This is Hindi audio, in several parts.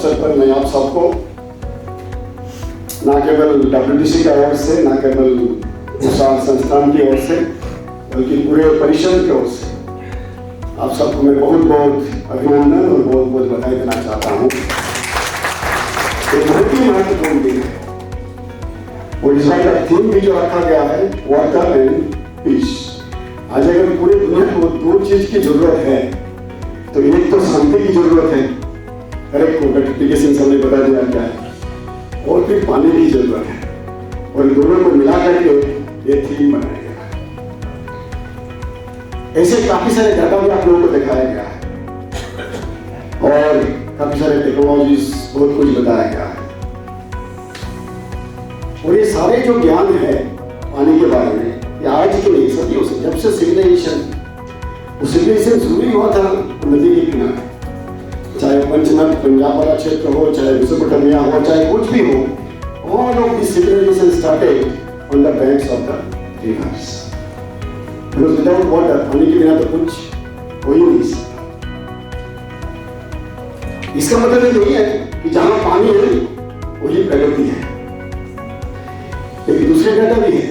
अवसर पर मैं आप सबको न केवल WTC की ओर से, न केवल विशाल संस्थान की ओर से, बल्कि पूरे परिषद की ओर से आप सबको मैं बहुत बहुत अभिनंदन और बहुत बहुत बधाई देना चाहता हूँ। ये बहुत ही महत्वपूर्ण दिन है और इस बार का थीम भी जो रखा गया है वाटर एंड पीस। आज अगर पूरी दुनिया को दो चीज की जरूरत है तो एक तो शांति की जरूरत है, हर एक को डॉक्टर सिंह साहब ने बता दिया क्या है, और फिर पानी की जरूरत है और दोनों को मिला करके ये थीम बनाया गया है। ऐसे काफी सारे डाटा भी आप लोगों को दिखाया गया है और काफी सारे टेक्नोलॉजीज बहुत कुछ बताया गया है और ये सारे जो ज्ञान है पानी के बारे में ये आज के नहीं, सदियों से, जब से सिविलाइजेशन शुरू हुआ था नदी के किनारे, चाहे पंचनद पंजाब वाला क्षेत्र हो, चाहे मेसोपोटामिया हो, चाहे कुछ भी हो, all of this civilization started on the banks of the rivers. Because without water, पानी के बिना तो कुछ हो ही नहीं सकता। इसका मतलब ये नहीं है कि जहाँ पानी है वही प्रगति है। एक दूसरे डाटा भी है,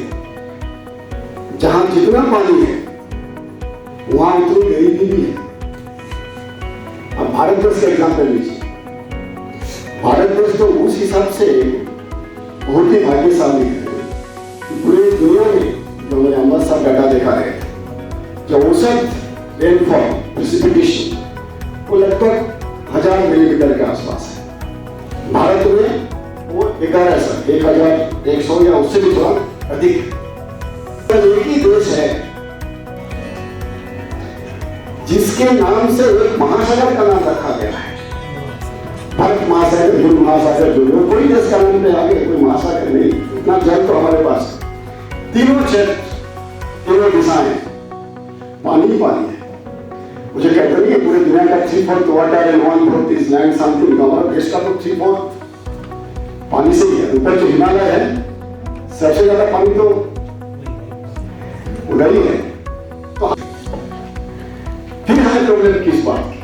जहाँ जितना पानी है वहाँ उतनी गरीबी भी है। अब भारतवर्ष का एग्जाम्पल लीजिए, भारतवर्ष तो उस हिसाब से बहुत ही भाग्यशाली है कि पूरी दुनिया में जो मैंने अहमद साहब डाटा देखा है, जो औसत रेनफॉल प्रेसिपिटेशन वो लगभग 1000 मिलीमीटर के आसपास है। भारत में वो 1100 या उससे भी थोड़ा अधिक है। एक ही देश है जिसके नाम से एक महासागर का नाम रखा गया है, भारत महासागर, हिंद महासागर, जो कोई देश का नाम पे आगे कोई महासागर नहीं, इतना जल तो हमारे पास तीनों क्षेत्र, तीनों दिशाएं पानी ही पानी है। मुझे कहते नहीं है पूरी दुनिया का 3/4 water and 1/4 is land something, हमारा देश का तो 3/4 पानी से ही है। ऊपर जो हिमालय है सबसे ज्यादा पानी तो उधर ही है। तो फिर हमें प्रॉब्लम किस बात की,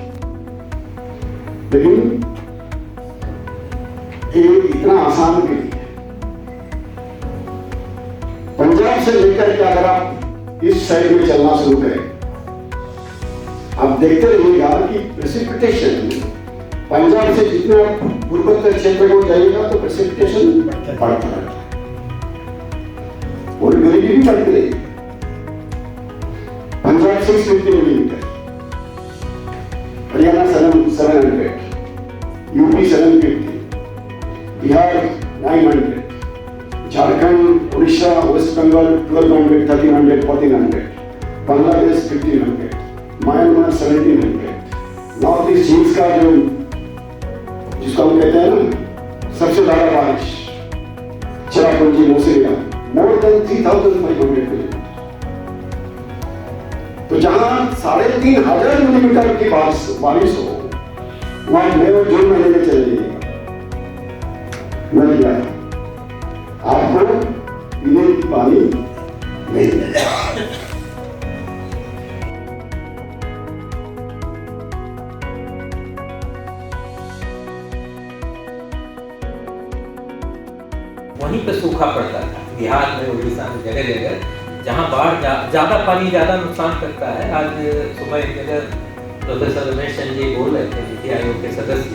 लेकिन ये इतना आसान भी नहीं है। पंजाब से लेकर के अगर आप इस साइड में चलना शुरू करें, आप देखते रहिएगा कि प्रेसिपिटेशन पंजाब से जितना पूर्वोत्तर क्षेत्र को जाएगा तो प्रेसिपिटेशन बढ़ता है और गरीबी भी बढ़ती रहेगी। Punjab 650 millimetre, Haryana 700, UP 750, Bihar 900, Jharkhand, Orissa, West Bengal 1200, 1300, 1400, Bangladesh 1500, Myanmar 1700, north east hills का जो जिसको हम कहते हैं ना सबसे ज्यादा बारिश, चिरापुंजी, मौसिया, मोर देन 3500 मिलीमीटर। तो जहां 3500 मिलीमीटर की बारिश हो वहां मई और जून महीने में चले जाइएगा, मिल जाए आपको पीने की पानी नहीं मिलेगा। वहीं पे सूखा पड़ता था, बिहार में, उड़ीसा में, जगह जगह जहाँ बाढ़ ज्यादा पानी ज्यादा नुकसान करता है। आज सुबह एक जगह प्रोफेसर रमेश चंद्र जी बोल रहे थे, नीति आयोग के सदस्य,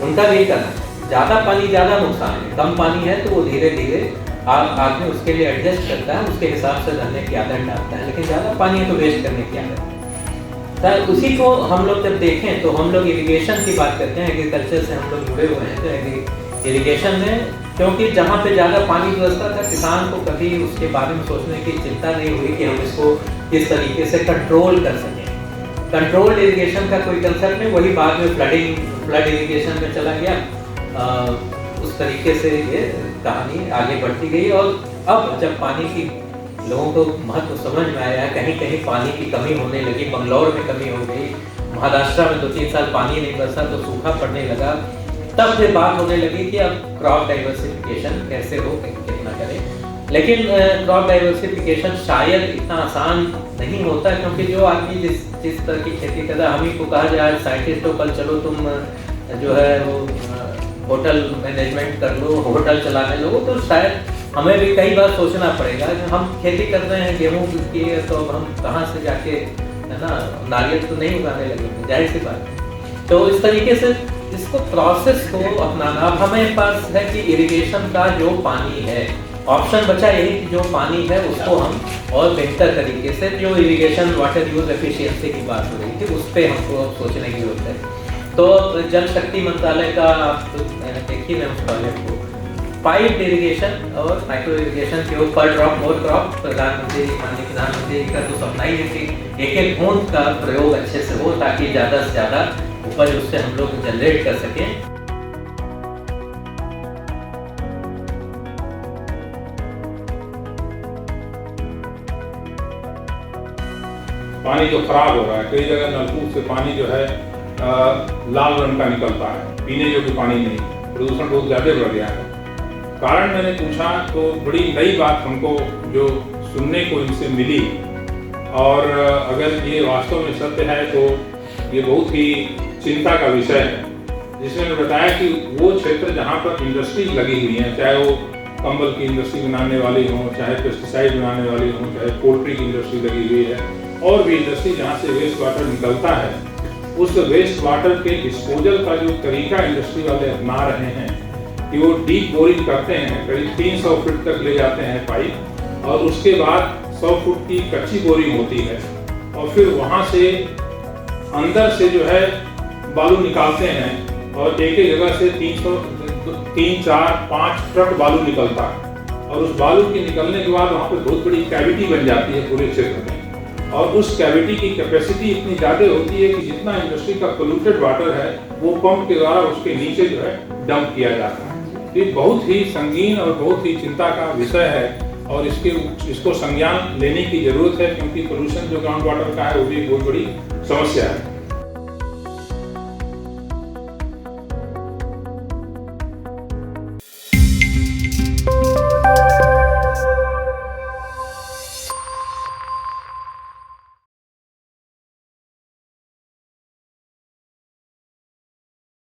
उनका भी कहना है ज्यादा पानी ज्यादा नुकसान है, कम पानी है तो वो धीरे धीरे आदमी उसके लिए एडजस्ट करता है, उसके हिसाब से रहने की आदत डालता है, लेकिन ज्यादा पानी है तो वेस्ट करने की आदत है। उसी को हम लोग जब देखें तो हम लोग इरिगेशन की बात करते हैं, एग्रीकल्चर से हम लोग जुड़े हुए हैं, तो इरिगेशन में क्योंकि जहाँ पे ज़्यादा पानी की व्यवस्था था, किसान को कभी उसके बारे में सोचने की चिंता नहीं हुई कि हम इसको किस तरीके से कंट्रोल कर सकें। कंट्रोल्ड इरिगेशन का कोई कंसेप्ट नहीं, वही बाद में फ्लड इरिगेशन में चला गया। उस तरीके से ये कहानी आगे बढ़ती गई और अब जब पानी की लोगों को महत्व समझ में आया है, कहीं कहीं पानी की कमी होने लगी, बंगलौर में कमी हो गई, महाराष्ट्र में 2-3 साल पानी नहीं बरसा तो सूखा पड़ने लगा, तब फिर बात होने लगी कि अब क्रॉप डाइवर्सिफिकेशन कैसे हो, कितना करें। लेकिन क्रॉप डाइवर्सिफिकेशन शायद इतना आसान नहीं होता, क्योंकि जो आदमी जिस तरह की खेती करता है, हम ही को कहा जाए साइंटिस्टों कल चलो तुम जो है वो होटल मैनेजमेंट कर लो, होटल चलाने लगो, तो शायद हमें भी कई बार सोचना पड़ेगा कि हम खेती कर रहे हैं गेहूँ की, तो अब हम कहाँ से जाके, है ना, नारियल तो नहीं उगाने लगेंगे, जाहिर सी बात है। तो इस तरीके से इसको प्रोसेस को अपनाना। अब हमें पास है कि इरिगेशन का जो पानी है, ऑप्शन बचा यही कि जो पानी है उसको हम और बेहतर तरीके से, जो इरिगेशन वाटर यूज एफिशिएंसी की बात हो रही थी, उस पर हमको सोचने की जरूरत है। तो जल शक्ति मंत्रालय का आप देखिए ना उस प्रोजेक्ट को, पाइप इरिगेशन और माइक्रो इरिगेशन के ऊपर ड्रॉप मोर क्रॉप, प्रधानमंत्री माननीय प्रधानमंत्री का जो सपना ही है कि एक एक बूंद का प्रयोग अच्छे से हो, ताकि ज़्यादा से ज़्यादा उपज उससे हम लोग जनरेट कर सकें। पानी जो खराब हो रहा है, कई जगह नलकूप से पानी जो है लाल रंग का निकलता है, पीने योग्य पानी नहीं, प्रदूषण बहुत ज़्यादा बढ़ गया है। कारण मैंने पूछा तो बड़ी नई बात हमको जो सुनने को इनसे मिली, और अगर ये वास्तव में सत्य है तो ये बहुत ही चिंता का विषय है। जिसमें मैंने बताया कि वो क्षेत्र जहाँ पर इंडस्ट्री लगी हुई है, चाहे वो कंबल की इंडस्ट्री बनाने वाली हो, चाहे पेस्टिसाइड बनाने वाली हो, चाहे पोल्ट्री की इंडस्ट्री लगी हुई है, और भी इंडस्ट्री जहाँ से वेस्ट वाटर निकलता है, उस वेस्ट वाटर के डिस्पोजल का जो तरीका इंडस्ट्री वाले अपना रहे हैं कि वो डीप बोरिंग करते हैं, करीब 300 फीट तक ले जाते हैं पाइप, और उसके बाद 100 फुट की कच्ची बोरिंग होती है, और फिर वहाँ से अंदर से जो है बालू निकालते हैं, और एक एक जगह से 3, 4, 5 ट्रक बालू निकलता है, और उस बालू के निकलने के बाद वहाँ पर बहुत बड़ी कैविटी बन जाती है पूरे क्षेत्र में, और उस कैविटी की कैपेसिटी इतनी ज़्यादा होती है कि जितना इंडस्ट्री का पोल्यूटेड वाटर है वो पंप के द्वारा उसके नीचे जो है डंप किया जाता है। ये बहुत ही संगीन और बहुत ही चिंता का विषय है, और इसको संज्ञान लेने की जरूरत है, क्योंकि पोल्यूशन जो ग्राउंड वाटर का है वो भी बहुत बड़ी समस्या है।